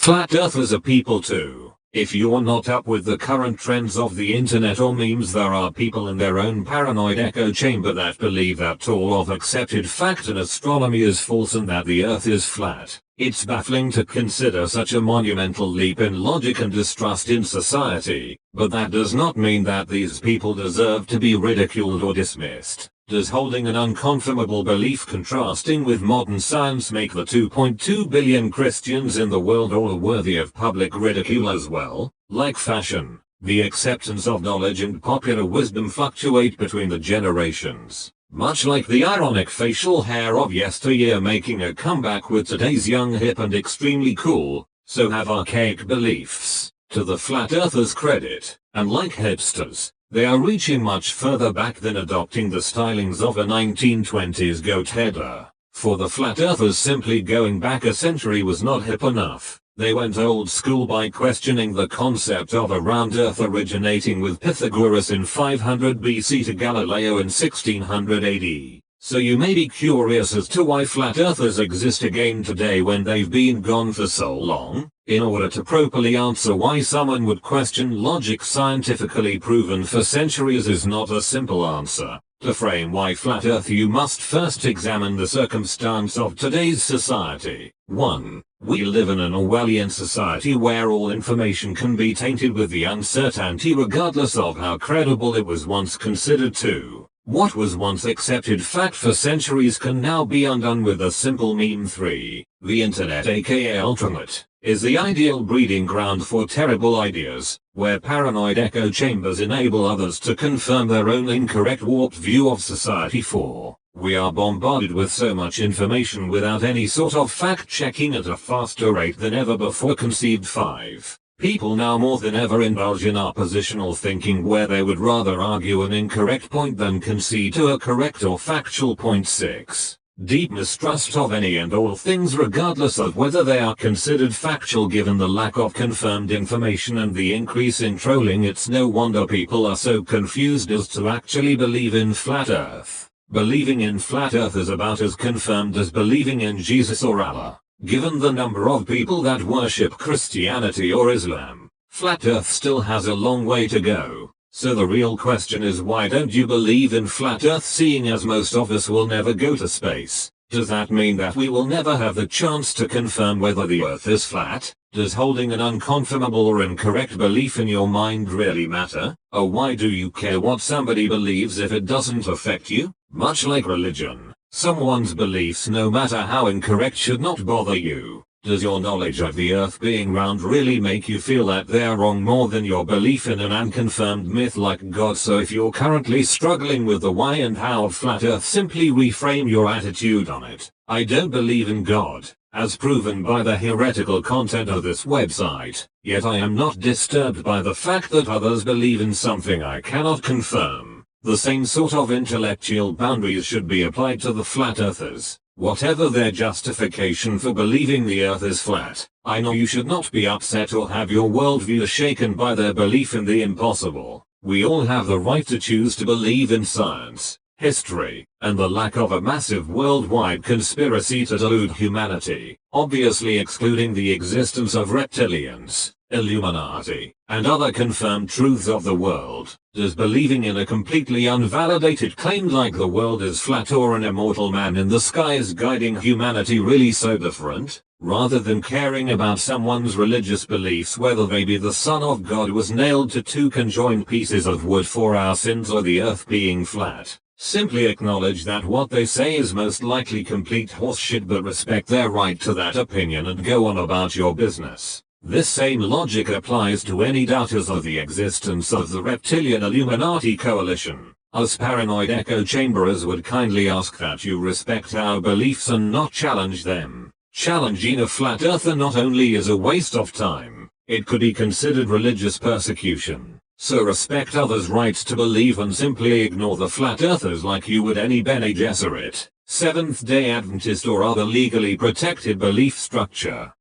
Flat earthers are people too. If you're not up with the current trends of the internet or memes, there are people in their own paranoid echo chamber that believe that all of accepted fact in astronomy is false and that the earth is flat. It's baffling to consider such a monumental leap in logic and distrust in society, but that does not mean that these people deserve to be ridiculed or dismissed. Does holding an unconfirmable belief contrasting with modern science make the 2.2 billion Christians in the world all worthy of public ridicule as well? Like fashion, the acceptance of knowledge and popular wisdom fluctuate between the generations. Much like the ironic facial hair of yesteryear making a comeback with today's young, hip and extremely cool, so have archaic beliefs. To the flat earthers' credit, and like hipsters, they are reaching much further back than adopting the stylings of a 1920s goat header. For the flat earthers, simply going back a century was not hip enough. They went old school by questioning the concept of a round earth originating with Pythagoras in 500 BC to Galileo in 1600 AD. So you may be curious as to why flat earthers exist again today when they've been gone for so long. In order to properly answer why someone would question logic scientifically proven for centuries is not a simple answer. To frame why flat earth, you must first examine the circumstance of today's society. 1. We live in an Orwellian society where all information can be tainted with the uncertainty regardless of how credible it was once considered. 2. What was once accepted fact for centuries can now be undone with a simple meme. 3. The internet, aka Ultimate, is the ideal breeding ground for terrible ideas, where paranoid echo chambers enable others to confirm their own incorrect, warped view of society. 4. We are bombarded with so much information without any sort of fact-checking at a faster rate than ever before. Conceived. 5. People now more than ever indulge in oppositional thinking where they would rather argue an incorrect point than concede to a correct or factual point. 6. Deep mistrust of any and all things regardless of whether they are considered factual given the lack of confirmed information and the increase in trolling. It's no wonder people are so confused as to actually believe in flat earth. Believing in flat earth is about as confirmed as believing in Jesus or Allah. Given the number of people that worship Christianity or Islam, flat earth still has a long way to go. So the real question is, why don't you believe in flat earth, seeing as most of us will never go to space? Does that mean that we will never have the chance to confirm whether the earth is flat? Does holding an unconfirmable or incorrect belief in your mind really matter? Or why do you care what somebody believes if it doesn't affect you? Much like religion, someone's beliefs, no matter how incorrect, should not bother you. Does your knowledge of the earth being round really make you feel that they're wrong more than your belief in an unconfirmed myth like God? So if you're currently struggling with the why and how of flat earth, simply reframe your attitude on it. I don't believe in God, as proven by the heretical content of this website, yet I am not disturbed by the fact that others believe in something I cannot confirm. The same sort of intellectual boundaries should be applied to the flat earthers. Whatever their justification for believing the earth is flat, I know you should not be upset or have your worldview shaken by their belief in the impossible. We all have the right to choose to believe in science, history, and the lack of a massive worldwide conspiracy to delude humanity, obviously excluding the existence of reptilians, Illuminati, and other confirmed truths of the world. Does believing in a completely unvalidated claim like the world is flat or an immortal man in the sky is guiding humanity really so different? Rather than caring about someone's religious beliefs, whether they be the Son of God was nailed to two conjoined pieces of wood for our sins or the earth being flat, simply acknowledge that what they say is most likely complete horseshit, but respect their right to that opinion and go on about your business. This same logic applies to any doubters of the existence of the reptilian Illuminati coalition. Us paranoid echo chamberers would kindly ask that you respect our beliefs and not challenge them. Challenging a flat earther not only is a waste of time, it could be considered religious persecution. So respect others' rights to believe and simply ignore the flat earthers like you would any Bene Gesserit, Seventh-day Adventist or other legally protected belief structure.